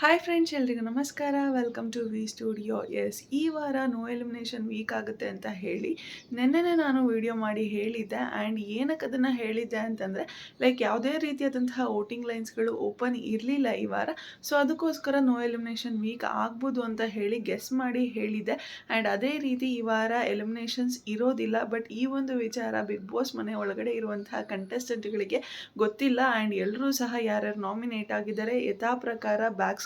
Hi friends, ಎಲ್ರಿಗೂ ನಮಸ್ಕಾರ. Welcome to V studio. ಈ ವಾರ ನೋ ಎಲಿಮಿನೇಷನ್ ವೀಕ್ ಆಗುತ್ತೆ ಅಂತ ಹೇಳಿ ನೆನ್ನೆನೇ ನಾನು ವಿಡಿಯೋ ಮಾಡಿ ಹೇಳಿದ್ದೆ. ಆ್ಯಂಡ್ ಏನಕ್ಕೆ ಅದನ್ನು ಹೇಳಿದ್ದೆ ಅಂತಂದರೆ, ಯಾವುದೇ ರೀತಿಯಾದಂತಹ ವೋಟಿಂಗ್ ಲೈನ್ಸ್ಗಳು ಓಪನ್ ಇರಲಿಲ್ಲ ಈ ವಾರ. ಸೊ ಅದಕ್ಕೋಸ್ಕರ ನೋ ಎಲಿಮಿನೇಷನ್ ವೀಕ್ ಆಗ್ಬೋದು ಅಂತ ಹೇಳಿ ಗೆಸ್ ಮಾಡಿ ಹೇಳಿದ್ದೆ. ಆ್ಯಂಡ್ ಅದೇ ರೀತಿ ಈ ವಾರ ಎಲಿಮಿನೇಷನ್ಸ್ ಇರೋದಿಲ್ಲ. ಬಟ್ ಈ ಒಂದು ವಿಚಾರ ಬಿಗ್ ಬಾಸ್ ಮನೆ ಒಳಗಡೆ ಇರುವಂತಹ ಕಂಟೆಸ್ಟೆಂಟ್ಗಳಿಗೆ ಗೊತ್ತಿಲ್ಲ. ಆ್ಯಂಡ್ ಎಲ್ಲರೂ ಸಹ ಯಾರ್ಯಾರು ನಾಮಿನೇಟ್ ಆಗಿದ್ದಾರೆ ಯಥಾ ಪ್ರಕಾರ ಬ್ಯಾಗ್ಸ್ಗಳನ್ನು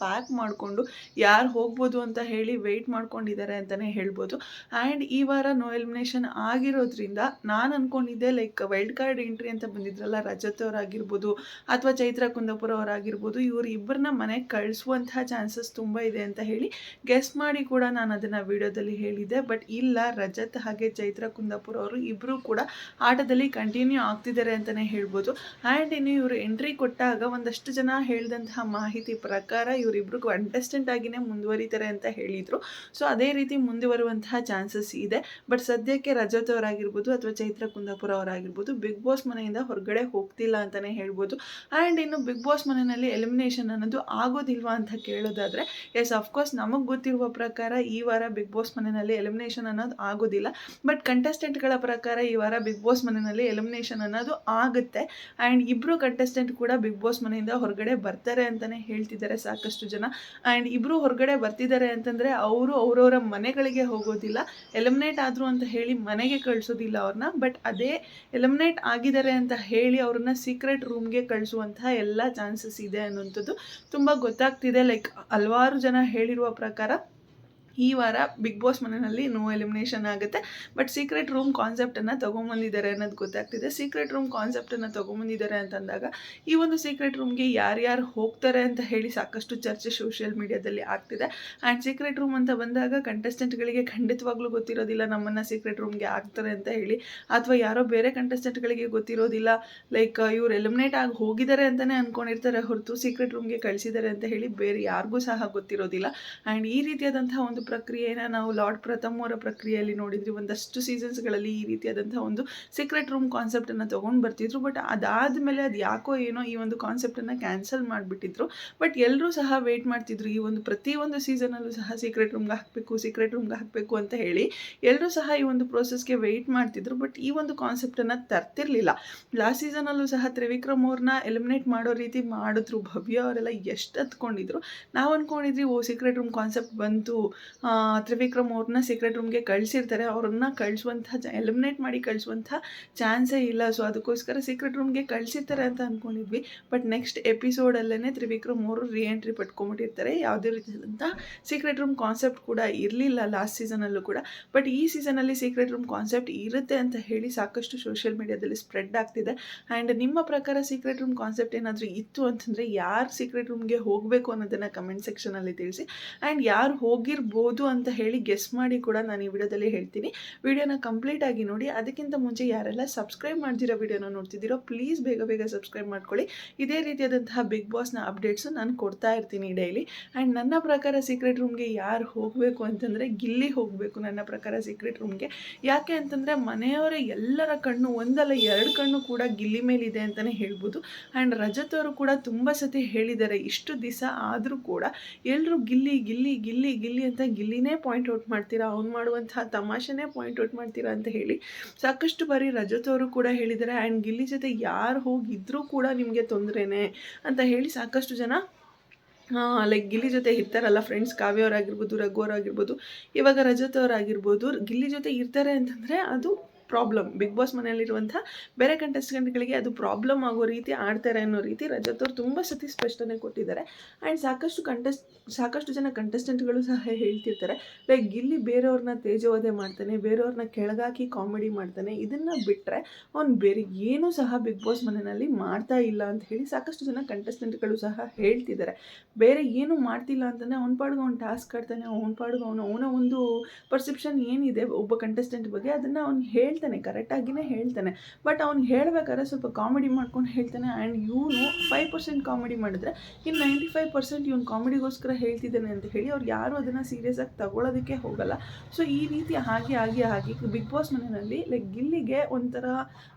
ಪ್ಯಾಕ್ ಮಾಡಿಕೊಂಡು ಯಾರು ಹೋಗ್ಬೋದು ಅಂತ ಹೇಳಿ ವೆಯ್ಟ್ ಮಾಡ್ಕೊಂಡಿದ್ದಾರೆ ಅಂತಲೇ ಹೇಳ್ಬೋದು. ಆ್ಯಂಡ್ ಈ ವಾರ ನೋ ಎಲಿಮಿನೇಷನ್ ಆಗಿರೋದ್ರಿಂದ ನಾನು ಅಂದ್ಕೊಂಡಿದ್ದೆ ವೈಲ್ಡ್ ಕಾರ್ಡ್ ಎಂಟ್ರಿ ಅಂತ ಬಂದಿದ್ರಲ್ಲ, ರಜತ್ ಅವರಾಗಿರ್ಬೋದು ಅಥವಾ ಚೈತ್ರ ಕುಂದಾಪುರ ಅವರಾಗಿರ್ಬೋದು, ಇವರು ಇಬ್ಬರನ್ನ ಮನೆಗೆ ಕಳಿಸುವಂತಹ ಚಾನ್ಸಸ್ ತುಂಬ ಇದೆ ಅಂತ ಹೇಳಿ ಗೆಸ್ ಮಾಡಿ ಕೂಡ ನಾನು ಅದನ್ನು ವಿಡಿಯೋದಲ್ಲಿ ಹೇಳಿದ್ದೆ. ಬಟ್ ಇಲ್ಲ, ರಜತ್ ಹಾಗೆ ಚೈತ್ರ ಕುಂದಾಪುರ ಅವರು ಇಬ್ಬರು ಕೂಡ ಆಟದಲ್ಲಿ ಕಂಟಿನ್ಯೂ ಆಗ್ತಿದ್ದಾರೆ ಅಂತಲೇ ಹೇಳ್ಬೋದು. ಆ್ಯಂಡ್ ಇನ್ನು ಇವರು ಎಂಟ್ರಿ ಕೊಟ್ಟಾಗ ಒಂದಷ್ಟು ಜನ ಹೇಳಿದಂತಹ ಮಾಹಿತಿ ಪ್ರಕಾರ ಇವರಿಬ್ಬರು ಕಂಟೆಸ್ಟೆಂಟ್ ಆಗಿಯೇ ಮುಂದುವರಿತಾರೆ ಅಂತ ಹೇಳಿದರು. ಸೊ ಅದೇ ರೀತಿ ಮುಂದುವರುವಂತಹ ಚಾನ್ಸಸ್ ಇದೆ. ಬಟ್ ಸದ್ಯಕ್ಕೆ ರಜತ್ ಅವರಾಗಿರ್ಬೋದು ಅಥವಾ ಚೈತ್ರ ಕುಂದಾಪುರ ಅವರಾಗಿರ್ಬೋದು ಬಿಗ್ ಬಾಸ್ ಮನೆಯಿಂದ ಹೊರಗಡೆ ಹೋಗ್ತಿಲ್ಲ ಅಂತಲೇ ಹೇಳ್ಬೋದು. ಆ್ಯಂಡ್ ಇನ್ನು ಬಿಗ್ ಬಾಸ್ ಮನೆಯಲ್ಲಿ ಎಲಿಮಿನೇಷನ್ ಅನ್ನೋದು ಆಗೋದಿಲ್ವಾ ಅಂತ ಕೇಳೋದಾದರೆ, ಎಸ್ ಅಫ್ಕೋರ್ಸ್ ನಮಗೆ ಗೊತ್ತಿರುವ ಪ್ರಕಾರ ಈ ವಾರ ಬಿಗ್ ಬಾಸ್ ಮನೆಯಲ್ಲಿ ಎಲಿಮಿನೇಷನ್ ಅನ್ನೋದು ಆಗೋದಿಲ್ಲ. ಬಟ್ ಕಂಟೆಸ್ಟೆಂಟ್ಗಳ ಪ್ರಕಾರ ಈ ವಾರ ಬಿಗ್ ಬಾಸ್ ಮನೆಯಲ್ಲಿ ಎಲಿಮಿನೇಷನ್ ಅನ್ನೋದು ಆಗುತ್ತೆ. ಆ್ಯಂಡ್ ಇಬ್ಬರು ಕಂಟೆಸ್ಟೆಂಟ್ ಕೂಡ ಬಿಗ್ ಬಾಸ್ ಮನೆಯಿಂದ ಹೊರಗಡೆ ಬರ್ತಾರೆ ಅಂತಲೇ ಹೇಳ್ತಿದ್ದಾರೆ ಸಾಕಷ್ಟು ಜನ. ಆ್ಯಂಡ್ ಇಬ್ಬರು ಹೊರಗಡೆ ಬರ್ತಿದ್ದಾರೆ ಅಂತಂದರೆ ಅವರು ಅವರವರ ಮನೆಗಳಿಗೆ ಹೋಗೋದಿಲ್ಲ, ಎಲಿಮಿನೇಟ್ ಆದರು ಅಂತ ಹೇಳಿ ಮನೆಗೆ ಕಳಿಸೋದಿಲ್ಲ ಅವ್ರನ್ನ. ಬಟ್ ಅದೇ ಎಲಿಮಿನೇಟ್ ಆಗಿದ್ದಾರೆ ಅಂತ ಹೇಳಿ ಅವ್ರನ್ನ ಸೀಕ್ರೆಟ್ ರೂಮ್ಗೆ ಕಳಿಸುವಂತಹ ಎಲ್ಲ ಚಾನ್ಸಸ್ ಇದೆ ಅನ್ನೋಂಥದ್ದು ತುಂಬ ಗೊತ್ತಾಗ್ತಿದೆ. ಹಲವಾರು ಜನ ಹೇಳಿರುವ ಪ್ರಕಾರ ಈ ವಾರ ಬಿಗ್ ಬಾಸ್ ಮನೆಯಲ್ಲಿ ನೋ ಎಲಿಮಿನೇಷನ್ ಆಗುತ್ತೆ. ಬಟ್ ಸೀಕ್ರೆಟ್ ರೂಮ್ ಕಾನ್ಸೆಪ್ಟನ್ನು ತೊಗೊಂಬಂದಿದ್ದಾರೆ ಅನ್ನೋದು ಗೊತ್ತಾಗ್ತಿದೆ. ಸೀಕ್ರೆಟ್ ರೂಮ್ ಕಾನ್ಸೆಪ್ಟನ್ನು ತೊಗೊಂಬಂದಿದ್ದಾರೆ ಅಂತಂದಾಗ ಈ ಒಂದು ಸೀಕ್ರೆಟ್ ರೂಮ್ಗೆ ಯಾರ್ಯಾರು ಹೋಗ್ತಾರೆ ಅಂತ ಹೇಳಿ ಸಾಕಷ್ಟು ಚರ್ಚೆ ಸೋಷಿಯಲ್ ಮೀಡಿಯಾದಲ್ಲಿ ಆಗ್ತಿದೆ. ಆ್ಯಂಡ್ ಸೀಕ್ರೆಟ್ ರೂಮ್ ಅಂತ ಬಂದಾಗ ಕಂಟೆಸ್ಟೆಂಟ್ಗಳಿಗೆ ಖಂಡಿತವಾಗ್ಲೂ ಗೊತ್ತಿರೋದಿಲ್ಲ ನಮ್ಮನ್ನು ಸೀಕ್ರೆಟ್ ರೂಮ್ಗೆ ಹಾಕ್ತಾರೆ ಅಂತ ಹೇಳಿ, ಅಥವಾ ಯಾರೋ ಬೇರೆ ಕಂಟೆಸ್ಟೆಂಟ್ಗಳಿಗೆ ಗೊತ್ತಿರೋದಿಲ್ಲ. ಇವ್ರು ಎಲಿಮಿನೇಟ್ ಆಗಿ ಹೋಗಿದ್ದಾರೆ ಅಂತಲೇ ಅಂದ್ಕೊಂಡಿರ್ತಾರೆ ಹೊರತು ಸೀಕ್ರೆಟ್ ರೂಮ್ಗೆ ಕಳಿಸಿದ್ದಾರೆ ಅಂತ ಹೇಳಿ ಬೇರೆ ಯಾರಿಗೂ ಸಹ ಗೊತ್ತಿರೋದಿಲ್ಲ. ಆ್ಯಂಡ್ ಈ ರೀತಿಯಾದಂತಹ ಒಂದು ಪ್ರಕ್ರಿಯೆನ ನಾವು ಲಾರ್ಡ್ ಪ್ರಥಮ್ ಅವರ ಪ್ರಕ್ರಿಯೆಯಲ್ಲಿ ನೋಡಿದ್ವಿ. ಒಂದಷ್ಟು ಸೀಸನ್ಸ್ಗಳಲ್ಲಿ ಈ ರೀತಿಯಾದಂಥ ಒಂದು ಸೀಕ್ರೆಟ್ ರೂಮ್ ಕಾನ್ಸೆಪ್ಟನ್ನು ತೊಗೊಂಡು ಬರ್ತಿದ್ರು. ಬಟ್ ಅದಾದಮೇಲೆ ಅದು ಯಾಕೋ ಏನೋ ಈ ಒಂದು ಕಾನ್ಸೆಪ್ಟನ್ನು ಕ್ಯಾನ್ಸಲ್ ಮಾಡಿಬಿಟ್ಟಿದ್ರು. ಬಟ್ ಎಲ್ಲರೂ ಸಹ ವೆಯ್ಟ್ ಮಾಡ್ತಿದ್ರು ಈ ಒಂದು ಪ್ರತಿಯೊಂದು ಸೀಸನಲ್ಲೂ ಸಹ ಸೀಕ್ರೆಟ್ ರೂಮ್ಗೆ ಹಾಕಬೇಕು ಅಂತ ಹೇಳಿ ಎಲ್ಲರೂ ಸಹ ಈ ಒಂದು ಪ್ರೋಸೆಸ್ಗೆ ವೆಯ್ಟ್ ಮಾಡ್ತಿದ್ರು. ಬಟ್ ಈ ಒಂದು ಕಾನ್ಸೆಪ್ಟನ್ನು ತರ್ತಿರ್ಲಿಲ್ಲ. ಲಾಸ್ಟ್ ಸೀಸನಲ್ಲೂ ಸಹ ತ್ರಿವಿಕ್ರಮ್ ಅವ್ರನ್ನ ಎಲಿಮಿನೇಟ್ ಮಾಡೋ ರೀತಿ ಮಾಡಿದ್ರು. ಭವ್ಯ ಅವರೆಲ್ಲ ಎಷ್ಟು ಹತ್ಕೊಂಡಿದ್ರು. ನಾವು ಅಂದ್ಕೊಂಡಿದ್ವಿ ಸೀಕ್ರೆಟ್ ರೂಮ್ ಕಾನ್ಸೆಪ್ಟ್ ಬಂತು, ತ್ರಿವಿಕ್ರಮ್ ಅವ್ರನ್ನ ಸೀಕ್ರೆಟ್ ರೂಮ್ಗೆ ಕಳಿಸಿರ್ತಾರೆ, ಅವ್ರನ್ನ ಎಲಿಮಿನೇಟ್ ಮಾಡಿ ಕಳಿಸುವಂಥ ಚಾನ್ಸೇ ಇಲ್ಲ. ಸೊ ಅದಕ್ಕೋಸ್ಕರ ಸೀಕ್ರೆಟ್ ರೂಮ್ಗೆ ಕಳಿಸಿರ್ತಾರೆ ಅಂತ ಅಂದ್ಕೊಂಡಿದ್ವಿ. ಬಟ್ ನೆಕ್ಸ್ಟ್ ಎಪಿಸೋಡಲ್ಲೇ ತ್ರಿವಿಕ್ರಮ್ ಅವರು ಎಂಟ್ರಿ ಪಡ್ಕೊಂಬಿಟ್ಟಿರ್ತಾರೆ. ಯಾವುದೇ ರೀತಿಯಾದಂಥ ಸೀಕ್ರೆಟ್ ರೂಮ್ ಕಾನ್ಸೆಪ್ಟ್ ಕೂಡ ಇರಲಿಲ್ಲ ಲಾಸ್ಟ್ ಸೀಸನಲ್ಲೂ ಕೂಡ. ಬಟ್ ಈ ಸೀಸನಲ್ಲಿ ಸೀಕ್ರೆಟ್ ರೂಮ್ ಕಾನ್ಸೆಪ್ಟ್ ಇರುತ್ತೆ ಅಂತ ಹೇಳಿ ಸಾಕಷ್ಟು ಸೋಷಿಯಲ್ ಮೀಡಿಯಾದಲ್ಲಿ ಸ್ಪ್ರೆಡ್ ಆಗ್ತಿದೆ. ಆ್ಯಂಡ್ ನಿಮ್ಮ ಪ್ರಕಾರ ಸೀಕ್ರೆಟ್ ರೂಮ್ ಕಾನ್ಸೆಪ್ಟ್ ಏನಾದರೂ ಇತ್ತು ಅಂತಂದರೆ ಯಾರು ಸೀಕ್ರೆಟ್ ರೂಮ್ಗೆ ಹೋಗಬೇಕು ಅನ್ನೋದನ್ನು ಕಮೆಂಟ್ ಸೆಕ್ಷನಲ್ಲಿ ತಿಳಿಸಿ. ಆ್ಯಂಡ್ ಯಾರು ಹೋಗಿರ್ಬೋದು ಅಂತ ಹೇಳಿ ಗೆಸ್ ಮಾಡಿ ಕೂಡ ನಾನು ಈ ವಿಡಿಯೋದಲ್ಲಿ ಹೇಳ್ತೀನಿ. ವಿಡಿಯೋನ ಕಂಪ್ಲೀಟ್ ಆಗಿ ನೋಡಿ. ಅದಕ್ಕಿಂತ ಮುಂಚೆ ಯಾರೆಲ್ಲ ಸಬ್ಸ್ಕ್ರೈಬ್ ಮಾಡ್ದಿರೋ ವಿಡಿಯೋನ ನೋಡ್ತಿದ್ದೀರೋ ಪ್ಲೀಸ್ ಬೇಗ ಸಬ್ಸ್ಕ್ರೈಬ್ ಮಾಡ್ಕೊಳ್ಳಿ. ಇದೇ ರೀತಿಯಾದಂತಹ ಬಿಗ್ ಬಾಸ್ನ ಅಪ್ಡೇಟ್ಸು ನಾನು ಕೊಡ್ತಾ ಇರ್ತೀನಿ ಡೈಲಿ. ಆ್ಯಂಡ್ ನನ್ನ ಪ್ರಕಾರ ಸೀಕ್ರೆಟ್ ರೂಮ್ಗೆ ಯಾರು ಹೋಗಬೇಕು ಅಂತಂದರೆ ಗಿಲ್ಲಿ ಹೋಗಬೇಕು ನನ್ನ ಪ್ರಕಾರ ಸೀಕ್ರೆಟ್ ರೂಮ್ಗೆ. ಯಾಕೆ ಅಂತಂದರೆ ಮನೆಯವರ ಎಲ್ಲರ ಕಣ್ಣು, ಒಂದಲ್ಲ ಎರಡು ಕಣ್ಣು ಕೂಡ ಗಿಲ್ಲಿ ಮೇಲಿದೆ ಅಂತಲೇ ಹೇಳ್ಬೋದು. ಆ್ಯಂಡ್ ರಜತ್ ಅವರು ಕೂಡ ತುಂಬ ಸತಿ ಹೇಳಿದ್ದಾರೆ, ಇಷ್ಟು ದಿವಸ ಆದರೂ ಕೂಡ ಎಲ್ಲರೂ ಗಿಲ್ಲಿ ಗಿಲ್ಲಿ ಗಿಲ್ಲಿ ಗಿಲ್ಲಿ ಅಂತ ಗಿಲ್ಲಿನೇ ಪಾಯಿಂಟ್ ಔಟ್ ಮಾಡ್ತೀರಾ, ಅವ್ನು ಮಾಡುವಂತಹ ತಮಾಷೆನೇ ಪಾಯಿಂಟ್ ಔಟ್ ಮಾಡ್ತೀರಾ ಅಂತ ಹೇಳಿ ಸಾಕಷ್ಟು ಬಾರಿ ರಜತ್ ಅವರು ಕೂಡ ಹೇಳಿದ್ದಾರೆ. ಆ್ಯಂಡ್ ಗಿಲ್ಲಿ ಜೊತೆ ಯಾರು ಹೋಗಿದ್ರೂ ಕೂಡ ನಿಮಗೆ ತೊಂದರೆನೇ ಅಂತ ಹೇಳಿ ಸಾಕಷ್ಟು ಜನ ಗಿಲ್ಲಿ ಜೊತೆ ಇರ್ತಾರಲ್ಲ ಫ್ರೆಂಡ್ಸ್, ಕಾವ್ಯ ಅವರಾಗಿರ್ಬೋದು, ರಘು ಅವರಾಗಿರ್ಬೋದು, ಇವಾಗ ರಜತ್ ಅವರಾಗಿರ್ಬೋದು, ಗಿಲ್ಲಿ ಜೊತೆ ಇರ್ತಾರೆ ಅಂತಂದರೆ ಅದು ಪ್ರಾಬ್ಲಮ್. ಬಿಗ್ ಬಾಸ್ ಮನೆಯಲ್ಲಿರುವಂಥ ಬೇರೆ ಕಂಟೆಸ್ಟೆಂಟ್ಗಳಿಗೆ ಅದು ಪ್ರಾಬ್ಲಮ್ ಆಗೋ ರೀತಿ ಆಡ್ತಾರೆ ಅನ್ನೋ ರೀತಿ ರಜತ್ ಅವರು ತುಂಬ ಸತಿ ಸ್ಪಷ್ಟನೆ ಕೊಟ್ಟಿದ್ದಾರೆ. ಆ್ಯಂಡ್ ಸಾಕಷ್ಟು ಜನ ಕಂಟೆಸ್ಟೆಂಟ್ಗಳು ಸಹ ಹೇಳ್ತಿರ್ತಾರೆ, ಗಿಲ್ಲಿ ಬೇರೆಯವ್ರನ್ನ ತೇಜೋವಧೆ ಮಾಡ್ತಾನೆ, ಬೇರೆಯವ್ರನ್ನ ಕೆಳಗಾಕಿ ಕಾಮಿಡಿ ಮಾಡ್ತಾನೆ, ಇದನ್ನು ಬಿಟ್ಟರೆ ಅವ್ನು ಬೇರೆ ಏನೂ ಸಹ ಬಿಗ್ ಬಾಸ್ ಮನೆಯಲ್ಲಿ ಮಾಡ್ತಾ ಇಲ್ಲ ಅಂತ ಹೇಳಿ ಸಾಕಷ್ಟು ಜನ ಕಂಟೆಸ್ಟೆಂಟ್ಗಳು ಸಹ ಹೇಳ್ತಿದ್ದಾರೆ. ಬೇರೆ ಏನೂ ಮಾಡ್ತಿಲ್ಲ ಅಂತಲೇ ಅವ್ನ ಪಾಡ್ಗೆ ಅವ್ನು ಟಾಸ್ಕ್ ಆಡ್ತಾನೆ, ಅವನ ಪಾಡ್ಗೆ ಅವನ ಒಂದು ಪರ್ಸೆಪ್ಷನ್ ಏನಿದೆ ಒಬ್ಬ ಕಂಟೆಸ್ಟೆಂಟ್ ಬಗ್ಗೆ ಅದನ್ನು ಅವ್ನು ಹೇಳ್ತಾನೆ ಹೇಳ್ತಾನೆ, ಕರೆಕ್ಟಾಗಿಯೇ ಹೇಳ್ತಾನೆ. ಬಟ್ ಅವ್ನು ಹೇಳ್ಬೇಕಾದ್ರೆ ಸ್ವಲ್ಪ ಕಾಮಿಡಿ ಮಾಡ್ಕೊಂಡು ಹೇಳ್ತಾನೆ. ಆ್ಯಂಡ್ ಇವನು 5% ಕಾಮಿಡಿ ಮಾಡಿದ್ರೆ ಇನ್ನು 95% ಇವನು ಕಾಮಿಡಿಗೋಸ್ಕರ ಹೇಳ್ತಿದ್ದಾನೆ ಅಂತ ಹೇಳಿ ಅವ್ರು ಯಾರು ಅದನ್ನು ಸೀರಿಯಸ್ಸಾಗಿ ತಗೊಳ್ಳೋದಕ್ಕೆ ಹೋಗಲ್ಲ. ಸೊ ಈ ರೀತಿ ಆಗಿ ಬಿಗ್ ಬಾಸ್ ಮನೆಯಲ್ಲಿ ಲೈಕ್ ಗಿಲ್ಲಿಗೆ ಒಂಥರ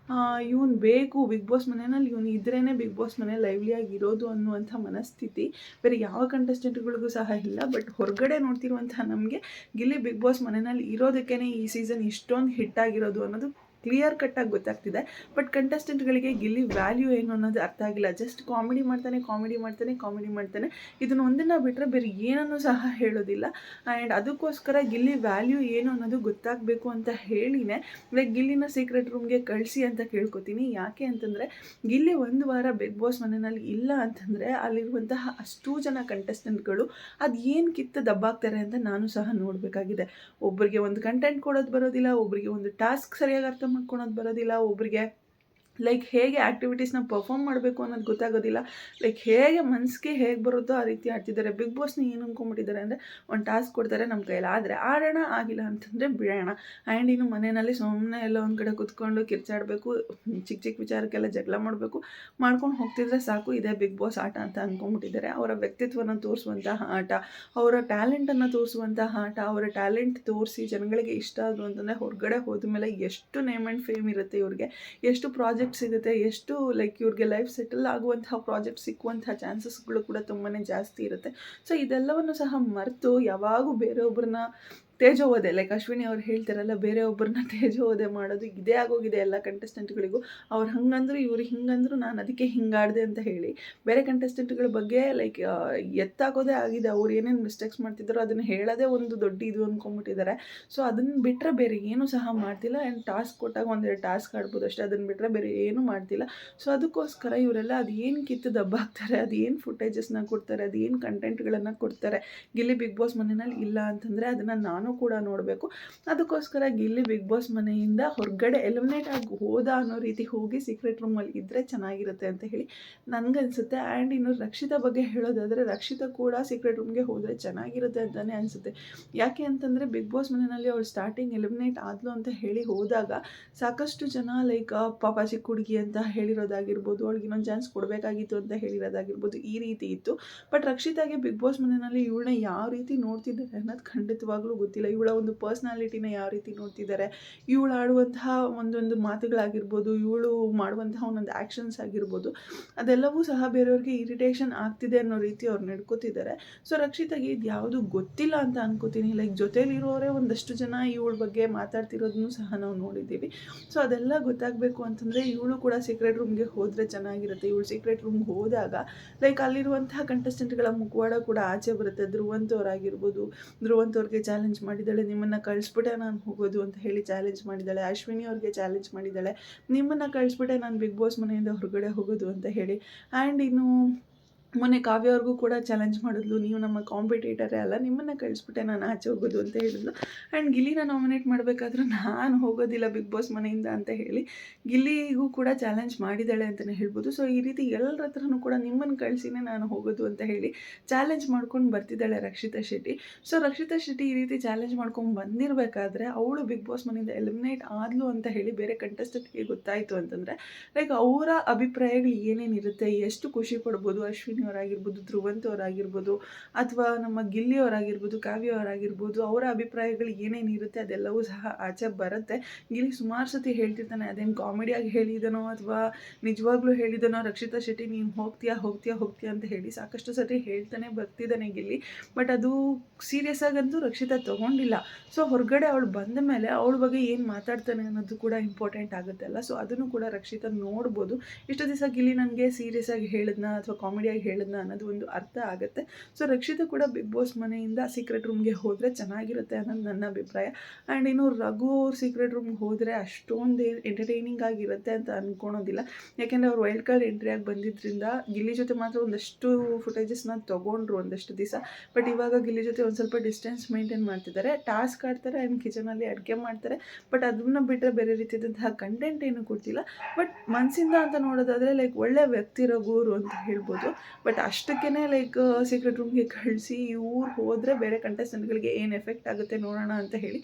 ಇವನು ಬೇಕು, ಬಿಗ್ ಬಾಸ್ ಮನೆಯಲ್ಲಿ ಇವನು ಇದ್ರೇ ಬಿಗ್ ಬಾಸ್ ಮನೆ ಲೈವ್ಲಿಯಾಗಿ ಇರೋದು ಅನ್ನುವಂಥ ಮನಸ್ಥಿತಿ ಬೇರೆ ಯಾವ ಕಂಟೆಸ್ಟೆಂಟ್ಗಳಿಗೂ ಸಹ ಇಲ್ಲ. ಬಟ್ ಹೊರಗಡೆ ನೋಡ್ತಿರುವಂತಹ ನಮಗೆ ಗಿಲ್ಲಿ ಬಿಗ್ ಬಾಸ್ ಮನೆಯಲ್ಲಿ ಇರೋದಕ್ಕೇ ಈ ಸೀಸನ್ ಇಷ್ಟೊಂದು ಹಿಟ್ ಆಗಿರೋದು ಅನ್ನೋದು ಕ್ಲಿಯರ್ ಕಟ್ಟಾಗಿ ಗೊತ್ತಾಗ್ತಿದೆ. ಬಟ್ ಕಂಟೆಸ್ಟೆಂಟ್ಗಳಿಗೆ ಗಿಲ್ಲಿ ವ್ಯಾಲ್ಯೂ ಏನು ಅನ್ನೋದು ಅರ್ಥ ಆಗಿಲ್ಲ. ಜಸ್ಟ್ ಕಾಮಿಡಿ ಮಾಡ್ತಾನೆ. ಇದನ್ನು ಒಂದನ್ನು ಬಿಟ್ಟರೆ ಬೇರೆ ಏನನ್ನೂ ಸಹ ಹೇಳೋದಿಲ್ಲ. ಆ್ಯಂಡ್ ಅದಕ್ಕೋಸ್ಕರ ಗಿಲ್ಲಿ ವ್ಯಾಲ್ಯೂ ಏನು ಅನ್ನೋದು ಗೊತ್ತಾಗಬೇಕು ಅಂತ ಹೇಳಿನೇ ಲೈಕ್ ಗಿಲ್ಲಿನ ಸೀಕ್ರೆಟ್ ರೂಮ್ಗೆ ಕಳಿಸಿ ಅಂತ ಕೇಳ್ಕೊತೀನಿ. ಯಾಕೆ ಅಂತಂದರೆ ಗಿಲ್ಲಿ ಒಂದು ವಾರ ಬಿಗ್ ಬಾಸ್ ಮನೆಯಲ್ಲಿ ಇಲ್ಲ ಅಂತಂದರೆ ಅಲ್ಲಿರುವಂತಹ ಅಷ್ಟೂ ಜನ ಕಂಟೆಸ್ಟೆಂಟ್ಗಳು ಅದು ಏನು ಕಿತ್ತು ದಬ್ಬಾಗ್ತಾರೆ ಅಂತ ನಾನು ಸಹ ನೋಡಬೇಕಾಗಿದೆ. ಒಬ್ಬರಿಗೆ ಒಂದು ಕಂಟೆಂಟ್ ಕೊಡೋದು ಬರೋದಿಲ್ಲ, ಒಬ್ಬರಿಗೆ ಒಂದು ಟಾಸ್ಕ್ ಸರಿಯಾಗಿ ಅರ್ಥ ಮಾಡ್ಕೊಳೋದು ಬರೋದಿಲ್ಲ, ಒಬ್ಬರಿಗೆ ಲೈಕ್ ಹೇಗೆ ಆ್ಯಕ್ಟಿವಿಟೀಸ್ನ ಪರ್ಫಾರ್ಮ್ ಮಾಡಬೇಕು ಅನ್ನೋದು ಗೊತ್ತಾಗೋದಿಲ್ಲ. ಲೈಕ್ ಹೇಗೆ ಮನಸ್ಸಿಗೆ ಹೇಗೆ ಬರುತ್ತೋ ಆ ರೀತಿ ಆಡ್ತಿದ್ದಾರೆ. ಬಿಗ್ ಬಾಸ್ನ ಏನು ಅಂದ್ಕೊಂಡ್ಬಿಟ್ಟಿದ್ದಾರೆ ಅಂದರೆ ಒಂದು ಟಾಸ್ಕ್ ಕೊಡ್ತಾರೆ, ನಮ್ಮ ಕೈಯಲ್ಲಿ ಆದರೆ ಆಡೋಣ, ಆಗಿಲ್ಲ ಅಂತಂದರೆ ಬಿಡೋಣ. ಆ್ಯಂಡ್ ಇನ್ನು ಮನೆಯಲ್ಲಿ ಸುಮ್ಮನೆ ಎಲ್ಲ ಒಂದು ಕಡೆ ಕುತ್ಕೊಂಡು ಕಿರ್ಚಾಡಬೇಕು, ಚಿಕ್ಕ ವಿಚಾರಕ್ಕೆಲ್ಲ ಜಗಳ ಮಾಡ್ಕೊಂಡು ಹೋಗ್ತಿದ್ರೆ ಸಾಕು, ಇದೇ ಬಿಗ್ ಬಾಸ್ ಆಟ ಅಂತ ಅಂದ್ಕೊಂಡ್ಬಿಟ್ಟಿದ್ದಾರೆ. ಅವರ ವ್ಯಕ್ತಿತ್ವನ ತೋರಿಸುವಂತಹ ಆಟ, ಅವರ ಟ್ಯಾಲೆಂಟನ್ನು ತೋರಿಸುವಂತಹ ಆಟ, ಅವರ ಟ್ಯಾಲೆಂಟ್ ತೋರಿಸಿ ಜನಗಳಿಗೆ ಇಷ್ಟ ಆದರು ಅಂತಂದರೆ ಹೊರಗಡೆ ಹೋದ ಮೇಲೆ ಎಷ್ಟು ನೇಮ್ ಆ್ಯಂಡ್ ಫೇಮ್ ಇರುತ್ತೆ ಇವ್ರಿಗೆ, ಎಷ್ಟು ಪ್ರಾಜೆಕ್ಟ್ ಸಿಗುತ್ತೆ, ಎಷ್ಟು ಲೈಕ್ ಇವ್ರಿಗೆ ಲೈಫ್ ಸೆಟಲ್ ಆಗುವಂತಹ ಪ್ರಾಜೆಕ್ಟ್ ಸಿಕ್ಕುವಂತಹ ಚಾನ್ಸಸ್ಗಳು ಕೂಡ ತುಂಬಾ ಜಾಸ್ತಿ ಇರುತ್ತೆ. ಸೊ ಇದೆಲ್ಲವನ್ನು ಸಹ ಮರೆತು ಯಾವಾಗೂ ಬೇರೆಯೊಬ್ಬರನ್ನ ತೇಜೋವಧೆ, ಲೈಕ್ ಅಶ್ವಿನಿ ಅವ್ರು ಹೇಳ್ತಾರಲ್ಲ, ಬೇರೆಯೊಬ್ಬರನ್ನ ತೇಜೋವಧೆ ಮಾಡೋದು ಇದೇ ಆಗೋಗಿದೆ ಎಲ್ಲ ಕಂಟೆಸ್ಟೆಂಟ್ಗಳಿಗೂ. ಅವ್ರು ಹಂಗಂದ್ರು ಇವ್ರು ಹಿಂಗಂದ್ರು ನಾನು ಅದಕ್ಕೆ ಹಿಂಗಾಡಿದೆ ಅಂತ ಹೇಳಿ ಬೇರೆ ಕಂಟೆಸ್ಟೆಂಟ್ಗಳ ಬಗ್ಗೆ ಲೈಕ್ ಎತ್ತಾಕೋದೇ ಆಗಿದೆ. ಅವ್ರು ಏನೇನು ಮಿಸ್ಟೇಕ್ಸ್ ಮಾಡ್ತಿದ್ದಾರೋ ಅದನ್ನು ಹೇಳೋದೇ ಒಂದು ದೊಡ್ಡ ಇದು ಅಂದ್ಕೊಂಡ್ಬಿಟ್ಟಿದ್ದಾರೆ. ಸೊ ಅದನ್ನು ಬಿಟ್ಟರೆ ಬೇರೆ ಏನೂ ಸಹ ಮಾಡ್ತಿಲ್ಲ. ಆ್ಯಂಡ್ ಟಾಸ್ಕ್ ಕೊಟ್ಟಾಗ ಒಂದೆರಡು ಟಾಸ್ಕ್ ಆಡ್ಬೋದು ಅಷ್ಟೇ, ಅದನ್ನು ಬಿಟ್ಟರೆ ಬೇರೆ ಏನೂ ಮಾಡ್ತಿಲ್ಲ. ಸೊ ಅದಕ್ಕೋಸ್ಕರ ಇವರೆಲ್ಲ ಅದು ಏನು ಕಿತ್ತು ದಬ್ಬಾಕ್ತಾರೆ, ಅದು ಏನು ಫುಟೇಜಸ್ನ ಕೊಡ್ತಾರೆ, ಅದು ಏನು ಕಂಟೆಂಟ್ಗಳನ್ನು ಕೊಡ್ತಾರೆ ಗಿಲ್ಲಿ ಬಿಗ್ ಬಾಸ್ ಮನೆಯಲ್ಲಿ ಇಲ್ಲ ಅಂತಂದರೆ ಅದನ್ನು ನಾನು ಕೂಡ ನೋಡಬೇಕು. ಅದಕ್ಕೋಸ್ಕರ ಗಿಲ್ಲಿ ಬಿಗ್ ಬಾಸ್ ಮನೆಯಿಂದ ಹೊರಗಡೆ ಎಲಿಮಿನೇಟ್ ಆಗಿ ಹೋದ ಅನ್ನೋ ರೀತಿ ಹೋಗಿ ಸೀಕ್ರೆಟ್ ರೂಮಲ್ಲಿ ಇದ್ದರೆ ಚೆನ್ನಾಗಿರುತ್ತೆ ಅಂತ ಹೇಳಿ ನನಗನ್ಸುತ್ತೆ. ಆ್ಯಂಡ್ ಇನ್ನು ರಕ್ಷಿತಾ ಬಗ್ಗೆ ಹೇಳೋದಾದರೆ ರಕ್ಷಿತಾ ಕೂಡ ಸೀಕ್ರೆಟ್ ರೂಮ್ಗೆ ಹೋದರೆ ಚೆನ್ನಾಗಿರುತ್ತೆ ಅಂತಲೇ ಅನಿಸುತ್ತೆ. ಯಾಕೆ ಅಂತಂದರೆ ಬಿಗ್ ಬಾಸ್ ಮನೆಯಲ್ಲಿ ಅವಳು ಸ್ಟಾರ್ಟಿಂಗ್ ಎಲಿಮಿನೇಟ್ ಆದಳು ಅಂತ ಹೇಳಿ ಹೋದಾಗ ಸಾಕಷ್ಟು ಜನ ಲೈಕ್ ಪಾಪ ಚಿಕ್ಕ ಹುಡುಗಿ ಅಂತ ಹೇಳಿರೋದಾಗಿರ್ಬೋದು, ಅವಳಿಗೆ ಇನ್ನೊಂದು ಚಾನ್ಸ್ ಕೊಡಬೇಕಾಗಿತ್ತು ಅಂತ ಹೇಳಿರೋದಾಗಿರ್ಬೋದು, ಈ ರೀತಿ ಇತ್ತು. ಬಟ್ ರಕ್ಷಿತಾಗೆ ಬಿಗ್ ಬಾಸ್ ಮನೆಯಲ್ಲಿ ಇವಳನ್ನ ಯಾವ ರೀತಿ ನೋಡ್ತಿದ್ದಾರೆ ಅನ್ನೋದು ಖಂಡಿತವಾಗ್ಲೂ ಗೊತ್ತಿಲ್ಲ. ಇವಳ ಒಂದು ಪರ್ಸ್ನಾಲಿಟಿನ ಯಾವ ರೀತಿ ನೋಡ್ತಿದ್ದಾರೆ, ಇವಳು ಆಡುವಂತಹ ಒಂದೊಂದು ಮಾತುಗಳಾಗಿರ್ಬೋದು, ಇವಳು ಮಾಡುವಂತಹ ಒಂದೊಂದು ಆ್ಯಕ್ಷನ್ಸ್ ಆಗಿರ್ಬೋದು, ಅದೆಲ್ಲವೂ ಸಹ ಬೇರೆಯವ್ರಿಗೆ ಇರಿಟೇಷನ್ ಆಗ್ತಿದೆ ಅನ್ನೋ ರೀತಿ ಅವ್ರು ನಡ್ಕೋತಿದ್ದಾರೆ. ಸೊ ರಕ್ಷಿತಾಗೆ ಇದು ಯಾವುದು ಗೊತ್ತಿಲ್ಲ ಅಂತ ಅನ್ಕೋತೀನಿ. ಲೈಕ್ ಜೊತೆಲಿರೋರೇ ಒಂದಷ್ಟು ಜನ ಇವಳ ಬಗ್ಗೆ ಮಾತಾಡ್ತಿರೋದನ್ನು ಸಹ ನಾವು ನೋಡಿದ್ದೀವಿ. ಸೊ ಅದೆಲ್ಲ ಗೊತ್ತಾಗಬೇಕು ಅಂತಂದರೆ ಇವಳು ಕೂಡ ಸೀಕ್ರೆಟ್ ರೂಮ್ಗೆ ಹೋದರೆ ಚೆನ್ನಾಗಿರುತ್ತೆ. ಇವಳು ಸೀಕ್ರೆಟ್ ರೂಮ್ಗೆ ಹೋದಾಗ ಲೈಕ್ ಅಲ್ಲಿರುವಂತಹ ಕಂಟೆಸ್ಟೆಂಟ್ಗಳ ಮುಖವಾಡ ಕೂಡ ಆಚೆ ಬರುತ್ತೆ. ಧ್ರುವಂತವ್ರಿಗೆ ಚಾಲೆಂಜ್ ಮಾಡಿದ್ದಾಳೆ, ನಿಮ್ಮನ್ನು ಕಳಿಸ್ಬಿಟ್ಟೆ ನಾನು ಹೋಗೋದು ಅಂತ ಹೇಳಿ ಚಾಲೆಂಜ್ ಮಾಡಿದ್ದಾಳೆ. ಅಶ್ವಿನಿ ಅವ್ರಿಗೆ ಚಾಲೆಂಜ್ ಮಾಡಿದ್ದಾಳೆ, ನಿಮ್ಮನ್ನು ಕಳಿಸ್ಬಿಟ್ಟೆ ನಾನು ಬಿಗ್ ಬಾಸ್ ಮನೆಯಿಂದ ಹೊರಗಡೆ ಹೋಗೋದು ಅಂತ ಹೇಳಿ. ಆ್ಯಂಡ್ ಇನ್ನು ಮೊನ್ನೆ ಕಾವ್ಯ ಅವ್ರಿಗೂ ಕೂಡ ಚಾಲೆಂಜ್ ಮಾಡಿದ್ಲು, ನೀವು ನಮ್ಮ ಕಾಂಪಿಟೇಟರೇ ಅಲ್ಲ, ನಿಮ್ಮನ್ನು ಕಳಿಸ್ಬಿಟ್ಟೆ ನಾನು ಆಚೆ ಹೋಗೋದು ಅಂತ ಹೇಳಿದ್ಲು. ಆ್ಯಂಡ್ ಗಿಲ್ಲಿನ ನಾಮಿನೇಟ್ ಮಾಡಬೇಕಾದ್ರೂ ನಾನು ಹೋಗೋದಿಲ್ಲ ಬಿಗ್ ಬಾಸ್ ಮನೆಯಿಂದ ಅಂತ ಹೇಳಿ ಗಿಲ್ಲಿಗೂ ಕೂಡ ಚಾಲೆಂಜ್ ಮಾಡಿದ್ದಾಳೆ ಅಂತಲೇ ಹೇಳ್ಬೋದು. ಸೊ ಈ ರೀತಿ ಎಲ್ಲರ ಹತ್ರನೂ ಕೂಡ ನಿಮ್ಮನ್ನು ಕಳಿಸಿನೇ ನಾನು ಹೋಗೋದು ಅಂತ ಹೇಳಿ ಚಾಲೆಂಜ್ ಮಾಡ್ಕೊಂಡು ಬರ್ತಿದ್ದಾಳೆ ರಕ್ಷಿತಾ ಶೆಟ್ಟಿ. ಸೊ ರಕ್ಷಿತಾ ಶೆಟ್ಟಿ ಈ ರೀತಿ ಚಾಲೆಂಜ್ ಮಾಡ್ಕೊಂಡು ಬಂದಿರಬೇಕಾದ್ರೆ ಅವಳು ಬಿಗ್ ಬಾಸ್ ಮನೆಯಿಂದ ಎಲಿಮಿನೇಟ್ ಆದಳು ಅಂತ ಹೇಳಿ ಬೇರೆ ಕಂಟೆಸ್ಟೆಂಟ್ಗೆ ಗೊತ್ತಾಯಿತು ಅಂತಂದರೆ ಲೈಕ್ ಅವರ ಅಭಿಪ್ರಾಯಗಳು ಏನೇನಿರುತ್ತೆ, ಎಷ್ಟು ಖುಷಿ ಪಡ್ಬೋದು, ಅಶ್ವಿನಿ ಅವರಾಗಿರ್ಬೋದು, ಧ್ರುವಂತವರಾಗಿರ್ಬೋದು, ಅಥವಾ ನಮ್ಮ ಗಿಲ್ಲಿಯವರಾಗಿರ್ಬೋದು, ಕಾವ್ಯವರಾಗಿರ್ಬೋದು, ಅವರ ಅಭಿಪ್ರಾಯಗಳು ಏನೇನಿರುತ್ತೆ ಅದೆಲ್ಲವೂ ಸಹ ಆಚೆ ಬರುತ್ತೆ. ಗಿಲ್ಲಿ ಸುಮಾರು ಸತಿ ಹೇಳ್ತಿರ್ತಾನೆ, ಅದೇನು ಕಾಮಿಡಿಯಾಗಿ ಹೇಳಿದನೋ ಅಥವಾ ನಿಜವಾಗ್ಲೂ ಹೇಳಿದನೋ ರಕ್ಷಿತಾ ಶೆಟ್ಟಿ ನೀನು ಹೋಗ್ತೀಯಾ ಅಂತ ಹೇಳಿ ಸಾಕಷ್ಟು ಸತಿ ಹೇಳ್ತಾನೆ ಬರ್ತಿದ್ದಾನೆ ಗಿಲ್ಲಿ. ಬಟ್ ಅದು ಸೀರಿಯಸ್ ಆಗಂತೂ ರಕ್ಷಿತಾ ತೊಗೊಂಡಿಲ್ಲ. ಸೊ ಹೊರಗಡೆ ಅವಳು ಬಂದ ಮೇಲೆ ಅವಳ ಬಗ್ಗೆ ಏನು ಮಾತಾಡ್ತಾನೆ ಅನ್ನೋದು ಕೂಡ ಇಂಪಾರ್ಟೆಂಟ್ ಆಗುತ್ತಲ್ಲ. ಸೊ ಅದನ್ನು ಕೂಡ ರಕ್ಷಿತಾ ನೋಡ್ಬೋದು. ಇಷ್ಟು ದಿವಸ ಗಿಲ್ಲಿ ನನಗೆ ಸೀರಿಯಸ್ ಆಗಿ ಹೇಳಿದ್ನ ಅಥವಾ ಕಾಮಿಡಿಯಾಗಿ ಹೇಳಿದ್ನ ಅನ್ನೋದು ಒಂದು ಅರ್ಥ ಆಗುತ್ತೆ. ಸೊ ರಕ್ಷಿತಾ ಕೂಡ ಬಿಗ್ ಬಾಸ್ ಮನೆಯಿಂದ ಸೀಕ್ರೆಟ್ ರೂಮ್ಗೆ ಹೋದರೆ ಚೆನ್ನಾಗಿರುತ್ತೆ ಅನ್ನೋದು ನನ್ನ ಅಭಿಪ್ರಾಯ. ಆ್ಯಂಡ್ ಇನ್ನು ರಘು ಅವ್ರು ಸೀಕ್ರೆಟ್ ರೂಮ್ಗೆ ಹೋದರೆ ಅಷ್ಟೊಂದು ಎಂಟರ್ಟೈನಿಂಗ್ ಆಗಿರುತ್ತೆ ಅಂತ ಅಂದ್ಕೊಳೋದಿಲ್ಲ. ಯಾಕೆಂದರೆ ಅವ್ರು ವೈಲ್ಡ್ ಕಾರ್ಡ್ ಎಂಟ್ರಿಯಾಗಿ ಬಂದಿದ್ದರಿಂದ ಗಿಲ್ಲಿ ಜೊತೆ ಮಾತ್ರ ಒಂದಷ್ಟು ಫುಟೇಜಸ್ನ ತೊಗೊಂಡ್ರು ಒಂದಷ್ಟು ದಿವಸ. ಬಟ್ ಇವಾಗ ಗಿಲ್ಲಿ ಜೊತೆ ಒಂದು ಸ್ವಲ್ಪ ಡಿಸ್ಟೆನ್ಸ್ ಮೇಂಟೈನ್ ಮಾಡ್ತಿದ್ದಾರೆ, ಟಾಸ್ಕ್ ಆಡ್ತಾರೆ ಆ್ಯಂಡ್ ಕಿಚನಲ್ಲಿ ಅಡುಗೆ ಮಾಡ್ತಾರೆ. ಬಟ್ ಅದನ್ನು ಬಿಟ್ಟರೆ ಬೇರೆ ರೀತಿಯಾದಂತಹ ಕಂಟೆಂಟ್ ಏನು ಕೊಡ್ತಿಲ್ಲ. ಬಟ್ ಮನಸ್ಸಿಂದ ಅಂತ ನೋಡೋದಾದರೆ ಲೈಕ್ ಒಳ್ಳೆ ವ್ಯಕ್ತಿ ರಘು ಅವರು ಅಂತ ಹೇಳ್ಬೋದು. ಬಟ್ ಅಷ್ಟಕ್ಕೇ ಲೈಕ್ ಸೀಕ್ರೆಟ್ ರೂಮ್ಗೆ ಕಳಿಸಿ ಇವ್ರು ಹೋದರೆ ಬೇರೆ ಕಂಟೆಸ್ಟೆಂಟ್ಗಳಿಗೆ ಏನು ಎಫೆಕ್ಟ್ ಆಗುತ್ತೆ ನೋಡೋಣ ಅಂತ ಹೇಳಿ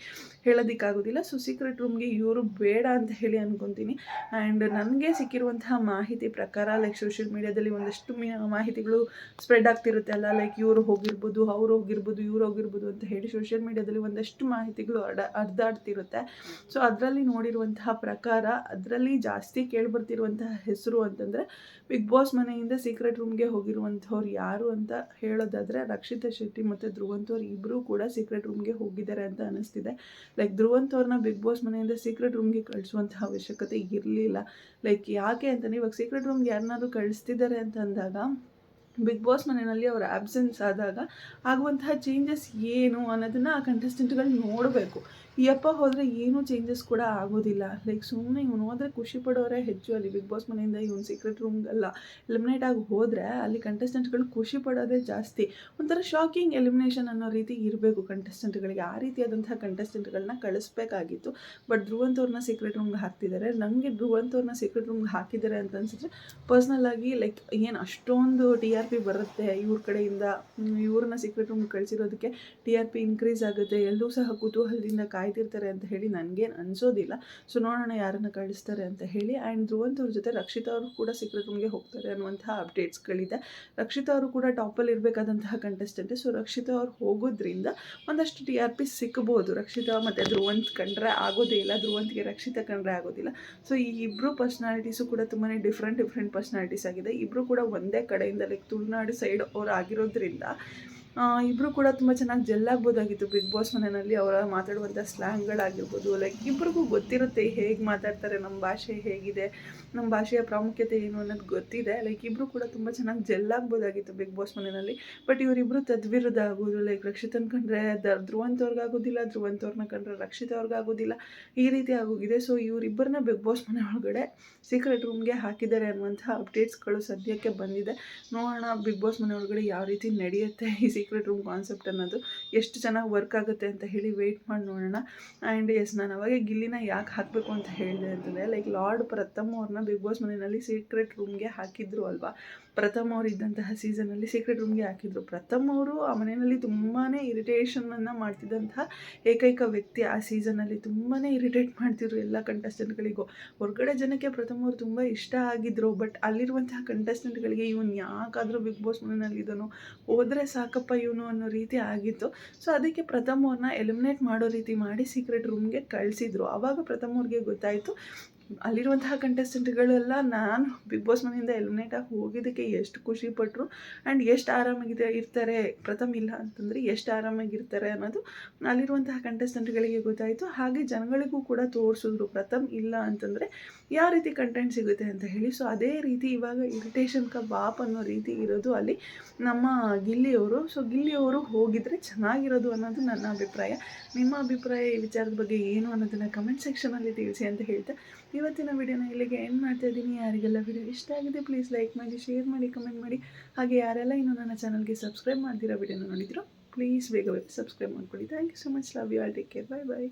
ಹೇಳೋದಕ್ಕಾಗೋದಿಲ್ಲ. ಸೊ ಸೀಕ್ರೆಟ್ ರೂಮ್ಗೆ ಇವರು ಬೇಡ ಅಂತ ಹೇಳಿ ಅನ್ಕೊತೀನಿ. ಆ್ಯಂಡ್ ನನಗೆ ಸಿಕ್ಕಿರುವಂತಹ ಮಾಹಿತಿ ಪ್ರಕಾರ ಲೈಕ್ ಸೋಷಿಯಲ್ ಮೀಡಿಯಾದಲ್ಲಿ ಒಂದಷ್ಟು ಮಾಹಿತಿಗಳು ಸ್ಪ್ರೆಡ್ ಆಗ್ತಿರುತ್ತೆ ಅಲ್ಲ, ಲೈಕ್ ಇವರು ಹೋಗಿರ್ಬೋದು, ಅವ್ರು ಹೋಗಿರ್ಬೋದು, ಇವ್ರು ಹೋಗಿರ್ಬೋದು ಅಂತ ಹೇಳಿ ಸೋಷಿಯಲ್ ಮೀಡಿಯಾದಲ್ಲಿ ಒಂದಷ್ಟು ಮಾಹಿತಿಗಳು ಹರಿದಾಡ್ತಿರುತ್ತೆ. ಸೊ ಅದರಲ್ಲಿ ನೋಡಿರುವಂತಹ ಪ್ರಕಾರ ಅದರಲ್ಲಿ ಜಾಸ್ತಿ ಕೇಳಿಬರ್ತಿರುವಂತಹ ಹೆಸರು ಅಂತಂದರೆ ಬಿಗ್ ಬಾಸ್ ಮನೆಯಿಂದ ಸೀಕ್ರೆಟ್ ರೂಮ್ಗೆ ಹೋಗಿರುವಂಥವ್ರು ಯಾರು ಅಂತ ಹೇಳೋದಾದರೆ ರಕ್ಷಿತಾ ಶೆಟ್ಟಿ ಮತ್ತು ಧ್ರುವಂತ್ ಅವ್ರು ಇಬ್ಬರೂ ಕೂಡ ಸೀಕ್ರೆಟ್ ರೂಮ್ಗೆ ಹೋಗಿದ್ದಾರೆ ಅಂತ ಅನ್ನಿಸ್ತಿದೆ. ಲೈಕ್ ಧ್ರುವಂತ್ ಅವ್ರನ್ನ ಬಿಗ್ ಬಾಸ್ ಮನೆಯಿಂದ ಸೀಕ್ರೆಟ್ ರೂಮ್ಗೆ ಕಳಿಸುವಂತಹ ಅವಶ್ಯಕತೆ ಇರಲಿಲ್ಲ. ಲೈಕ್ ಯಾಕೆ ಅಂತಂದರೆ ಇವಾಗ ಸೀಕ್ರೆಟ್ ರೂಮ್ಗೆ ಯಾರನ್ನಾದ್ರೂ ಕಳಿಸ್ತಿದ್ದಾರೆ ಅಂತ ಅಂದಾಗ ಬಿಗ್ ಬಾಸ್ ಮನೆಯಲ್ಲಿ ಅವರ ಆಬ್ಸೆನ್ಸ್ ಆದಾಗ ಆಗುವಂತಹ ಚೇಂಜಸ್ ಏನು ಅನ್ನೋದನ್ನು ಆ ಕಂಟೆಸ್ಟೆಂಟ್ಗಳು ನೋಡಬೇಕು. ಈ ಅಪ್ಪ ಹೋದರೆ ಏನೂ ಚೇಂಜಸ್ ಕೂಡ ಆಗೋದಿಲ್ಲ. ಲೈಕ್ ಸುಮ್ಮನೆ ಇವನು ಹೋದರೆ ಖುಷಿ ಪಡೋರೇ ಹೆಚ್ಚು. ಅಲ್ಲಿ ಬಿಗ್ ಬಾಸ್ ಮನೆಯಿಂದ ಇವನು ಸೀಕ್ರೆಟ್ ರೂಮ್ಗೆಲ್ಲ ಎಲಿಮಿನೇಟ್ ಆಗಿ ಹೋದರೆ ಅಲ್ಲಿ ಕಂಟೆಸ್ಟೆಂಟ್ಗಳು ಖುಷಿ ಪಡೋದೇ ಜಾಸ್ತಿ. ಒಂಥರ ಶಾಕಿಂಗ್ ಎಲಿಮಿನೇಷನ್ ಅನ್ನೋ ರೀತಿ ಇರಬೇಕು ಕಂಟೆಸ್ಟೆಂಟ್ಗಳಿಗೆ. ಆ ರೀತಿಯಾದಂತಹ ಕಂಟೆಸ್ಟೆಂಟ್ಗಳನ್ನ ಕಳಿಸ್ಬೇಕಾಗಿತ್ತು. ಬಟ್ ಧ್ರುವಂತ್ ಅವ್ರನ್ನ ಸೀಕ್ರೆಟ್ ರೂಮ್ಗೆ ಹಾಕ್ತಿದ್ದಾರೆ. ನನಗೆ ಧ್ರುವಂತ್ ಅವ್ರನ್ನ ಸೀಕ್ರೆಟ್ ರೂಮ್ಗೆ ಹಾಕಿದ್ದಾರೆ ಅಂತ ಅನ್ಸಿದ್ರೆ ಪರ್ಸ್ನಲ್ ಆಗಿ ಲೈಕ್ ಏನು ಅಷ್ಟೊಂದು TRP ಬರುತ್ತೆ ಇವ್ರ ಕಡೆಯಿಂದ, ಇವ್ರನ್ನ ಸೀಕ್ರೆಟ್ ರೂಮ್ಗೆ ಕಳಿಸಿರೋದಕ್ಕೆ TRP ಇನ್ಕ್ರೀಸ್ ಆಗುತ್ತೆ, ಎಲ್ಲರೂ ಸಹ ಕುತೂಹಲದಿಂದ ಕಾಯ್ತಿರ್ತಾರೆ ಅಂತ ಹೇಳಿ ನನಗೇನು ಅನಿಸೋದಿಲ್ಲ. ಸೊ ನೋಡೋಣ ಯಾರನ್ನು ಕಳಿಸ್ತಾರೆ ಅಂತ ಹೇಳಿ. ಆ್ಯಂಡ್ ಧ್ರುವಂತ್ ಅವ್ರ ಜೊತೆ ರಕ್ಷಿತಾ ಅವರು ಕೂಡ ಸೀಕ್ರೆಟ್ ರೂಮ್ಗೆ ಹೋಗ್ತಾರೆ ಅನ್ನುವಂತಹ ಅಪ್ಡೇಟ್ಸ್ಗಳಿದೆ. ರಕ್ಷಿತಾ ಅವರು ಕೂಡ ಟಾಪಲ್ಲಿ ಇರಬೇಕಾದಂತಹ ಕಂಟೆಸ್ಟೆಂಟೇ. ಸೊ ರಕ್ಷಿತಾ ಅವ್ರು ಹೋಗೋದ್ರಿಂದ ಒಂದಷ್ಟು TRP ಸಿಕ್ಬೋದು. ರಕ್ಷಿತಾ ಮತ್ತು ಧ್ರುವಂತ್ ಕಂಡ್ರೆ ಆಗೋದೇ ಇಲ್ಲ, ಧ್ರುವಂತ್ಗೆ ರಕ್ಷಿತಾ ಕಂಡ್ರೆ ಆಗೋದಿಲ್ಲ. ಸೊ ಈ ಇಬ್ಬರು ಪರ್ಸ್ನಾಲಿಟೀಸು ಕೂಡ ತುಂಬಾ ಡಿಫ್ರೆಂಟ್ ಪರ್ಸ್ನಾಲಿಟೀಸ್ ಆಗಿದೆ. ಇಬ್ಬರು ಕೂಡ ಒಂದೇ ಕಡೆಯಿಂದ ಲೈಕ್ ತುಳುನಾಡು ಸೈಡ್ ಅವ್ರು ಆಗಿರೋದ್ರಿಂದ ಇಬ್ಬರು ಕೂಡ ತುಂಬ ಚೆನ್ನಾಗಿ ಜೆಲ್ಲಾಗ್ಬೋದಾಗಿತ್ತು ಬಿಗ್ ಬಾಸ್ ಮನೆಯಲ್ಲಿ. ಅವರ ಮಾತಾಡುವಂಥ ಸ್ಲ್ಯಾಂಗ್ಗಳಾಗಿರ್ಬೋದು, ಲೈಕ್ ಇಬ್ಬರಿಗೂ ಗೊತ್ತಿರುತ್ತೆ ಹೇಗೆ ಮಾತಾಡ್ತಾರೆ, ನಮ್ಮ ಭಾಷೆ ಹೇಗಿದೆ, ನಮ್ಮ ಭಾಷೆಯ ಪ್ರಾಮುಖ್ಯತೆ ಏನು ಅನ್ನೋದು ಗೊತ್ತಿದೆ. ಲೈಕ್ ಇಬ್ಬರು ಕೂಡ ತುಂಬ ಚೆನ್ನಾಗಿ ಜೆಲ್ಲಾಗ್ಬೋದಾಗಿತ್ತು ಬಿಗ್ ಬಾಸ್ ಮನೆಯಲ್ಲಿ. ಬಟ್ ಇವರಿಬ್ಬರು ತದ್ವಿರುದ್ಧ ಆಗೋದು. ಲೈಕ್ ರಕ್ಷಿತನ ಕಂಡ್ರೆ ಧ್ರುವಂತ್ ಅವ್ರಿಗಾಗೋದಿಲ್ಲ, ಧ್ರುವಂತ್ ಅವ್ರನ್ನ ಕಂಡ್ರೆ ರಕ್ಷಿತಾ ಅವ್ರಿಗಾಗೋದಿಲ್ಲ, ಈ ರೀತಿ ಆಗೋಗಿದೆ. ಸೊ ಇವರಿಬ್ಬರನ್ನ ಬಿಗ್ ಬಾಸ್ ಮನೆ ಒಳಗಡೆ ಸೀಕ್ರೆಟ್ ರೂಮ್ಗೆ ಹಾಕಿದ್ದಾರೆ ಅನ್ನುವಂಥ ಅಪ್ಡೇಟ್ಸ್ಗಳು ಸದ್ಯಕ್ಕೆ ಬಂದಿದೆ. ನೋಡೋಣ ಬಿಗ್ ಬಾಸ್ ಮನೆ ಒಳಗಡೆ ಯಾವ ರೀತಿ ನಡೆಯುತ್ತೆ ಈ ಸೀಕ್ರೆಟ್ ರೂಮ್ ಕಾನ್ಸೆಪ್ಟ್ ಅನ್ನೋದು, ಎಷ್ಟು ಚೆನ್ನಾಗಿ ವರ್ಕ್ ಆಗುತ್ತೆ ಅಂತ ಹೇಳಿ ವೆಯ್ಟ್ ಮಾಡಿ ನೋಡೋಣ. ಆ್ಯಂಡ್ ಎಸ್, ನಾನು ಅವಾಗೆ ಗಿಲ್ಲಿನ ಯಾಕೆ ಹಾಕಬೇಕು ಅಂತ ಹೇಳಿದೆ ಅಂತಂದರೆ ಲೈಕ್ ಲಾರ್ಡ್ ಪ್ರಥಮ್ ಅವ್ರನ್ನ ಬಿಗ್ ಬಾಸ್ ಮನೆಯಲ್ಲಿ ಸೀಕ್ರೆಟ್ ರೂಮ್ಗೆ ಹಾಕಿದ್ರು ಅಲ್ವಾ. ಪ್ರಥಮ್ ಅವರು ಇದ್ದಂತಹ ಸೀಸನಲ್ಲಿ ಸೀಕ್ರೆಟ್ ರೂಮ್ಗೆ ಹಾಕಿದ್ರು. ಪ್ರಥಮ್ ಅವರು ಆ ಮನೆಯಲ್ಲಿ ತುಂಬಾ ಇರಿಟೇಷನನ್ನು ಮಾಡ್ತಿದ್ದಂತಹ ಏಕೈಕ ವ್ಯಕ್ತಿ. ಆ ಸೀಸನಲ್ಲಿ ತುಂಬಾ ಇರಿಟೇಟ್ ಮಾಡ್ತಿದ್ರು ಎಲ್ಲ ಕಂಟೆಸ್ಟೆಂಟ್ಗಳಿಗೂ. ಹೊರಗಡೆ ಜನಕ್ಕೆ ಪ್ರಥಮ್ ಅವರು ತುಂಬ ಇಷ್ಟ ಆಗಿದ್ರು. ಬಟ್ ಅಲ್ಲಿರುವಂತಹ ಕಂಟೆಸ್ಟೆಂಟ್ಗಳಿಗೆ ಇವನು ಯಾಕಾದರೂ ಬಿಗ್ ಬಾಸ್ ಮನೆಯಲ್ಲಿ ಇದನ್ನು ಹೋದರೆ ಸಾಕಪ್ಪ ಇವನು ಅನ್ನೋ ರೀತಿ ಆಗಿತ್ತು. ಸೊ ಅದಕ್ಕೆ ಪ್ರಥಮ್ ಅವ್ರನ್ನ ಎಲಿಮಿನೇಟ್ ಮಾಡೋ ರೀತಿ ಮಾಡಿ ಸೀಕ್ರೆಟ್ ರೂಮ್ಗೆ ಕಳಿಸಿದ್ರು. ಆವಾಗ ಪ್ರಥಮ್ ಅವ್ರಿಗೆ ಗೊತ್ತಾಯಿತು ಅಲ್ಲಿರುವಂತಹ ಕಂಟೆಸ್ಟೆಂಟ್ಗಳೆಲ್ಲ ನಾನು ಬಿಗ್ ಬಾಸ್ ಮನೆಯಿಂದ ಎಲಿಮಿನೇಟ್ ಆಗಿ ಹೋಗಿದ್ದಕ್ಕೆ ಎಷ್ಟು ಖುಷಿಪಟ್ಟರು ಆ್ಯಂಡ್ ಎಷ್ಟು ಆರಾಮಾಗಿದೆ ಇರ್ತಾರೆ, ಪ್ರಥಮ್ ಇಲ್ಲ ಅಂತಂದರೆ ಎಷ್ಟು ಆರಾಮಾಗಿರ್ತಾರೆ ಅನ್ನೋದು ಅಲ್ಲಿರುವಂತಹ ಕಂಟೆಸ್ಟೆಂಟ್ಗಳಿಗೆ ಗೊತ್ತಾಯಿತು. ಹಾಗೆ ಜನಗಳಿಗೂ ಕೂಡ ತೋರಿಸಿದ್ರು ಪ್ರಥಮ್ ಇಲ್ಲ ಅಂತಂದರೆ ಯಾವ ರೀತಿ ಕಂಟೆಂಟ್ ಸಿಗುತ್ತೆ ಅಂತ ಹೇಳಿ. ಸೊ ಅದೇ ರೀತಿ ಇವಾಗ ಇರಿಟೇಷನ್ ಕಾ ಬಾಪ್ ಅನ್ನೋ ರೀತಿ ಇರೋದು ಅಲ್ಲಿ ನಮ್ಮ ಗಿಲ್ಲಿಯವರು. ಸೊ ಗಿಲ್ಲಿಯವರು ಹೋಗಿದರೆ ಚೆನ್ನಾಗಿರೋದು ಅನ್ನೋದು ನನ್ನ ಅಭಿಪ್ರಾಯ. ನಿಮ್ಮ ಅಭಿಪ್ರಾಯ ಈ ವಿಚಾರದ ಬಗ್ಗೆ ಏನು ಅನ್ನೋದನ್ನು ಕಮೆಂಟ್ ಸೆಕ್ಷನಲ್ಲಿ ತಿಳಿಸಿ ಅಂತ ಹೇಳ್ತಾ ಇವತ್ತಿನ ವಿಡಿಯೋನ ಇಲ್ಲಿಗೆ ಎಂಡ್ ಮಾಡ್ತಾ ಇದ್ದೀನಿ. ಯಾರಿಗೆಲ್ಲ ವಿಡಿಯೋ ಇಷ್ಟ ಆಗಿದೆ ಪ್ಲೀಸ್ ಲೈಕ್ ಮಾಡಿ, ಶೇರ್ ಮಾಡಿ, ಕಮೆಂಟ್ ಮಾಡಿ. ಹಾಗೆ ಯಾರೆಲ್ಲ ಇನ್ನೂ ನನ್ನ ಚಾನಲ್ಗೆ ಸಬ್ಸ್ಕ್ರೈಬ್ ಮಾಡ್ದಿರೋ ವಿಡಿಯೋನ ನೋಡಿದ್ರು ಪ್ಲೀಸ್ ಬೇಗ ಸಬ್ಸ್ಕ್ರೈಬ್ ಮಾಡ್ಕೊಳ್ಳಿ. Thank you so much. Love you all. Take care. Bye bye.